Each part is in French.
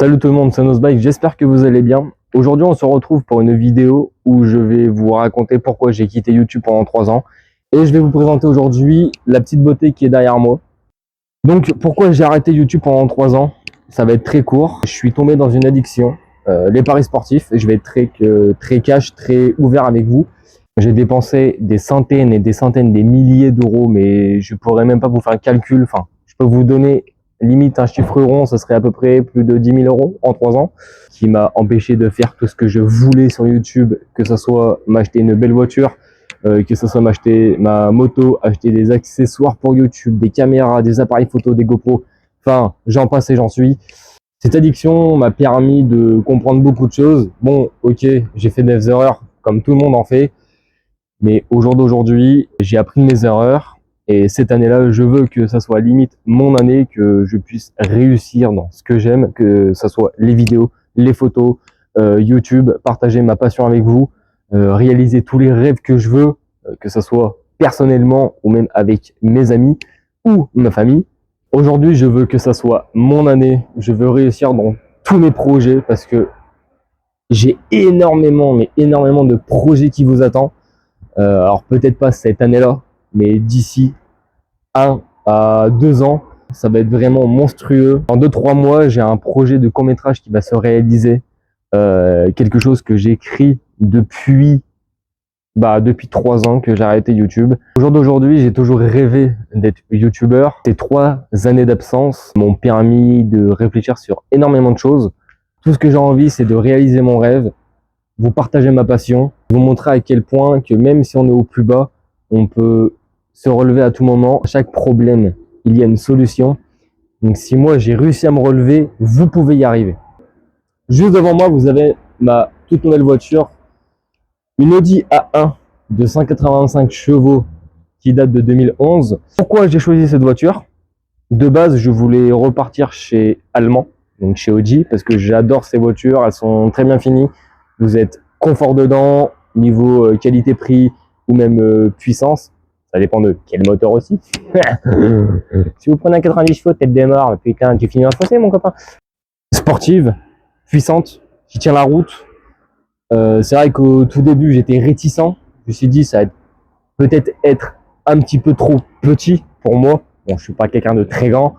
Salut tout le monde, c'est Nosbike, j'espère que vous allez bien. Aujourd'hui on se retrouve pour une vidéo où je vais vous raconter pourquoi j'ai quitté YouTube pendant 3 ans. Et je vais vous présenter aujourd'hui la petite beauté qui est derrière moi. Donc pourquoi j'ai arrêté YouTube pendant 3 ans? Ça va être très court. Je suis tombé dans une addiction, les paris sportifs. Et je vais être très cash, très ouvert avec vous. J'ai dépensé des centaines et des centaines, des milliers d'euros, mais je pourrais même pas vous faire un calcul. Enfin, je peux vous donner limite un chiffre rond, ça serait à peu près plus de 10 000 euros en 3 ans, qui m'a empêché de faire tout ce que je voulais sur YouTube, que ce soit m'acheter une belle voiture, que ce soit m'acheter ma moto, acheter des accessoires pour YouTube, des caméras, des appareils photo, des GoPro, enfin, j'en passe et j'en suis. Cette addiction m'a permis de comprendre beaucoup de choses. Bon, ok, j'ai fait des erreurs, comme tout le monde en fait, mais au jour d'aujourd'hui, j'ai appris mes erreurs. Et cette année-là, je veux que ça soit limite mon année, que je puisse réussir dans ce que j'aime, que ça soit les vidéos, les photos, YouTube, partager ma passion avec vous, réaliser tous les rêves que je veux, que ça soit personnellement ou même avec mes amis ou ma famille. Aujourd'hui, je veux que ça soit mon année. Je veux réussir dans tous mes projets parce que j'ai énormément, mais énormément de projets qui vous attendent. Alors peut-être pas cette année-là, mais d'ici 1 à 2 ans, ça va être vraiment monstrueux. En 2-3 mois, j'ai un projet de court-métrage qui va se réaliser. Quelque chose que j'écris depuis 3 ans que j'ai arrêté YouTube. Au jour d'aujourd'hui, j'ai toujours rêvé d'être YouTubeur. Ces 3 années d'absence m'ont permis de réfléchir sur énormément de choses. Tout ce que j'ai envie, c'est de réaliser mon rêve, vous partager ma passion, vous montrer à quel point que même si on est au plus bas, on peut se relever à tout moment. À chaque problème, il y a une solution. Donc si moi j'ai réussi à me relever, vous pouvez y arriver. Juste devant moi, vous avez ma toute nouvelle voiture, une Audi A1 de 185 chevaux qui date de 2011. Pourquoi j'ai choisi cette voiture? De base, je voulais repartir chez Allemand, donc chez Audi, parce que j'adore ces voitures, elles sont très bien finies. Vous êtes confort dedans, niveau qualité-prix ou même puissance. Ça dépend de quel moteur aussi. Si vous prenez un 90 chevaux, tête des morts, putain, tu finis enfoncé, mon copain. Sportive, puissante, qui tient la route. C'est vrai qu'au tout début, j'étais réticent. Je me suis dit, ça va peut-être être un petit peu trop petit pour moi. Bon, je suis pas quelqu'un de très grand,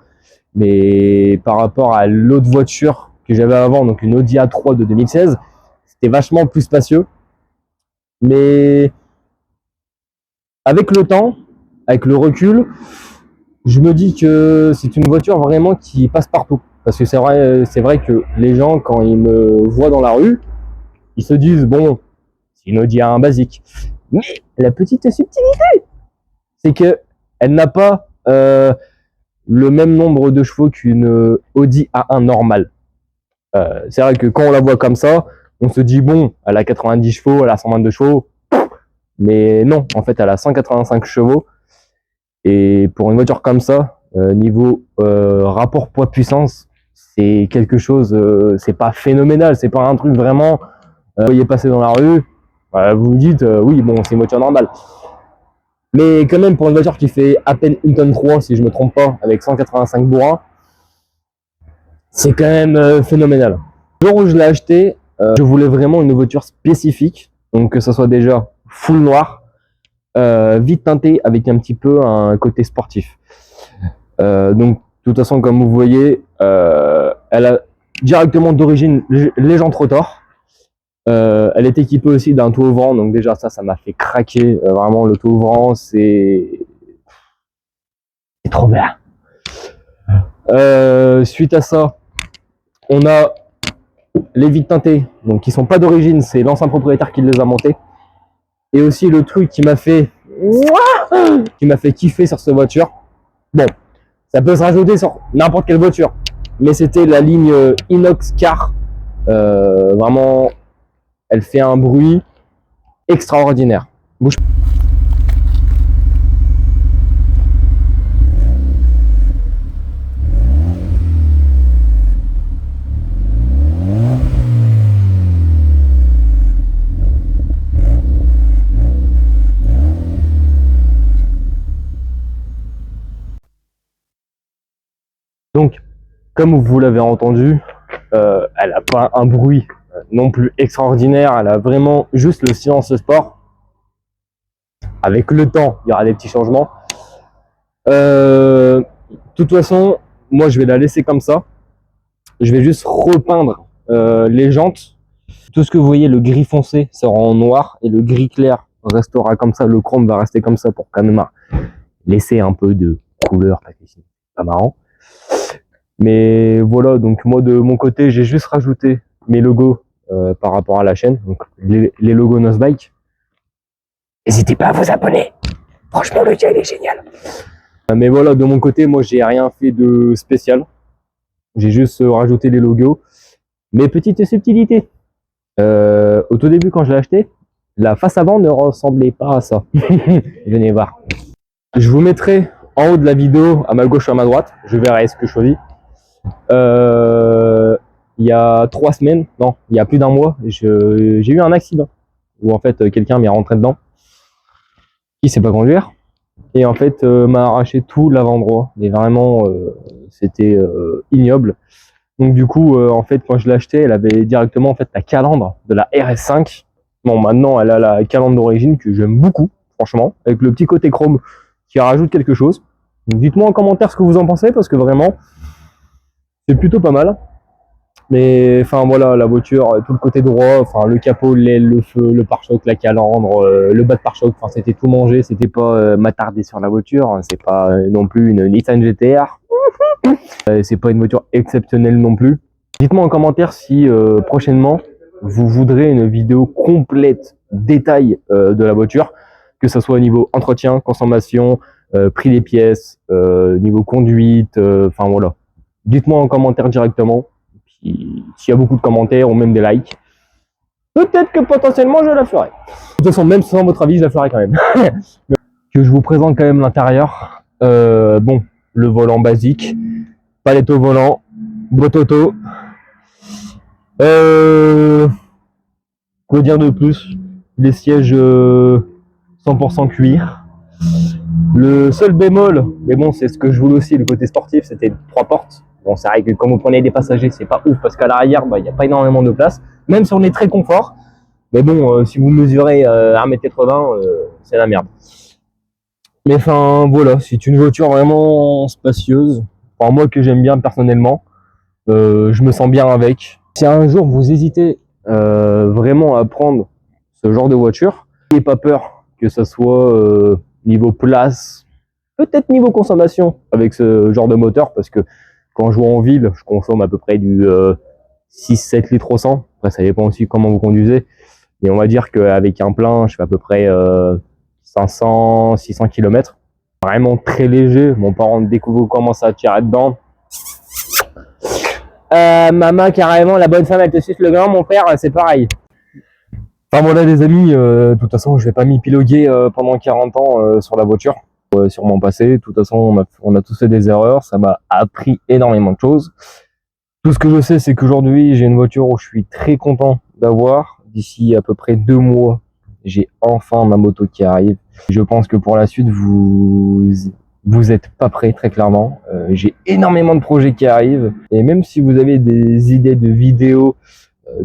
mais par rapport à l'autre voiture que j'avais avant, donc une Audi A3 de 2016, c'était vachement plus spacieux. Mais avec le temps, avec le recul, je me dis que c'est une voiture vraiment qui passe partout. Parce que c'est vrai que les gens, quand ils me voient dans la rue, ils se disent, bon, c'est une Audi A1 basique. Mais la petite subtilité, c'est que elle n'a pas le même nombre de chevaux qu'une Audi A1 normale. C'est vrai que quand on la voit comme ça, on se dit, bon, elle a 90 chevaux, elle a 122 chevaux. Mais non, en fait, elle a 185 chevaux. Et pour une voiture comme ça, niveau rapport poids-puissance, c'est quelque chose, c'est pas phénoménal, c'est pas un truc vraiment, vous voyez passer dans la rue, vous vous dites, oui, bon, c'est une voiture normale. Mais quand même, pour une voiture qui fait à peine 1 tonne 3, si je me trompe pas, avec 185 bourrins, c'est quand même phénoménal. Le jour où je l'ai acheté, je voulais vraiment une voiture spécifique, donc que ça soit déjà full noir, vite teinté avec un petit peu un côté sportif. Donc, de toute façon, comme vous voyez, elle a directement d'origine Legend Rotor. Elle est équipée aussi d'un toit ouvrant, donc déjà ça m'a fait craquer. Vraiment, le toit ouvrant, c'est trop bien. Suite à ça, on a les vitres teintées, donc qui sont pas d'origine, c'est l'ancien propriétaire qui les a montées. Et aussi le truc qui m'a fait kiffer sur cette voiture. Bon, ça peut se rajouter sur n'importe quelle voiture, mais c'était la ligne Inox Car. Vraiment, elle fait un bruit extraordinaire. Bouge. Donc, comme vous l'avez entendu, Elle a pas un bruit non plus extraordinaire. Elle a vraiment juste le silence sport. Avec le temps, il y aura des petits changements. De toute façon, moi je vais la laisser comme ça. Je vais juste repeindre les jantes. Tout ce que vous voyez, le gris foncé sera en noir et le gris clair restera comme ça. Le chrome va rester comme ça pour quand même laisser un peu de couleur parce que c'est pas marrant. Mais voilà, donc moi de mon côté, j'ai juste rajouté mes logos par rapport à la chaîne, donc les logos Nosebike. N'hésitez pas à vous abonner. Franchement, le gars il est génial. Mais voilà, de mon côté, moi j'ai rien fait de spécial. J'ai juste rajouté les logos. Mais petite subtilité. Au tout début, quand je l'ai acheté, la face avant ne ressemblait pas à ça. Venez voir. Je vous mettrai en haut de la vidéo, à ma gauche ou à ma droite, je verrai ce que je choisis. Il y a 3 semaines, non, il y a plus d'un mois, j'ai eu un accident où en fait quelqu'un m'est rentré dedans, qui sait pas conduire, et en fait m'a arraché tout l'avant-droit. Mais vraiment, c'était ignoble. Donc du coup, en fait, quand je l'ai acheté, elle avait directement en fait la calandre de la RS5. Bon, maintenant, elle a la calandre d'origine que j'aime beaucoup, franchement, avec le petit côté chrome qui rajoute quelque chose. Donc dites-moi en commentaire ce que vous en pensez, parce que vraiment, c'est plutôt pas mal. Mais enfin voilà, la voiture, tout le côté droit, enfin le capot, l'aile, le feu, le pare-choc, la calandre, le bas de pare-choc, enfin c'était tout mangé, c'était pas m'attarder sur la voiture, hein, c'est pas non plus une Nissan GT-R. C'est pas une voiture exceptionnelle non plus. Dites-moi en commentaire si prochainement vous voudrez une vidéo complète, détail de la voiture, que ce soit au niveau entretien, consommation, prix des pièces, niveau conduite, enfin voilà. Dites-moi en commentaire directement. S'il y a beaucoup de commentaires ou même des likes, peut-être que potentiellement je la ferai. De toute façon, même sans votre avis, je la ferai quand même. Que je vous présente quand même l'intérieur. Bon, le volant basique, palette au volant, boîte auto. Quoi dire de plus? Les sièges 100% cuir. Le seul bémol, mais bon, c'est ce que je voulais aussi, le côté sportif, c'était 3 portes. Bon, c'est vrai que quand vous prenez des passagers, c'est pas ouf parce qu'à l'arrière, il n'y a pas énormément de place, même si on est très confort. Mais bon, si vous mesurez 1m80, c'est la merde. Mais enfin, voilà, c'est une voiture vraiment spacieuse. Enfin, moi que j'aime bien personnellement, je me sens bien avec. Si un jour vous hésitez vraiment à prendre ce genre de voiture, n'ayez pas peur que ce soit niveau place, peut-être niveau consommation avec ce genre de moteur, parce que quand je joue en ville, je consomme à peu près du 6-7 litres au 100. Après, ça dépend aussi comment vous conduisez. Mais on va dire qu'avec un plein, je fais à peu près 500-600 km. Vraiment très léger. Mon parent découvre comment ça tirer dedans. Maman, carrément, la bonne femme, elle te suce le gland. Mon père, c'est pareil. Enfin voilà les amis, de toute façon, je vais pas m'épiloguer pendant 40 ans sur la voiture. Sur mon passé, de toute façon on a tous fait des erreurs, ça m'a appris énormément de choses. Tout ce que je sais, c'est qu'aujourd'hui j'ai une voiture où je suis très content d'avoir. D'ici à peu près 2 mois, j'ai enfin ma moto qui arrive. Je pense que pour la suite, vous êtes pas prêts, très clairement. J'ai énormément de projets qui arrivent, et même si vous avez des idées de vidéos,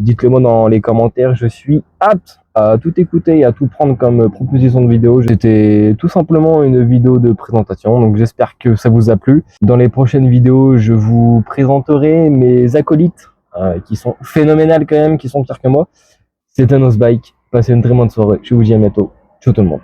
dites-le moi dans les commentaires. Je suis apte à tout écouter et à tout prendre comme proposition de vidéo. C'était tout simplement une vidéo de présentation, donc j'espère que ça vous a plu. Dans les prochaines vidéos, je vous présenterai mes acolytes qui sont phénoménales quand même, qui sont pires que moi. C'était Nosebike. Passez une très bonne soirée. Je vous dis à bientôt. Ciao tout le monde.